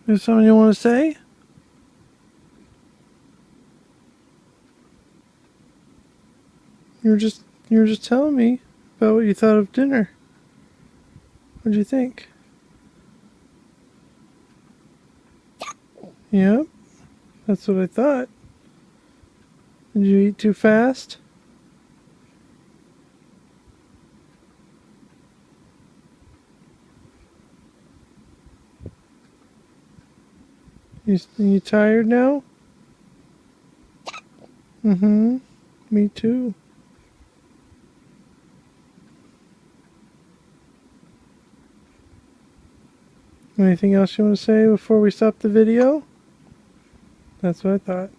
There's something you want to say? You were just telling me about what you thought of dinner. What'd you think? Yep, that's what I thought. Did you eat too fast? You tired now? Mm-hmm. Me too. Anything else you want to say before we stop the video? That's what I thought.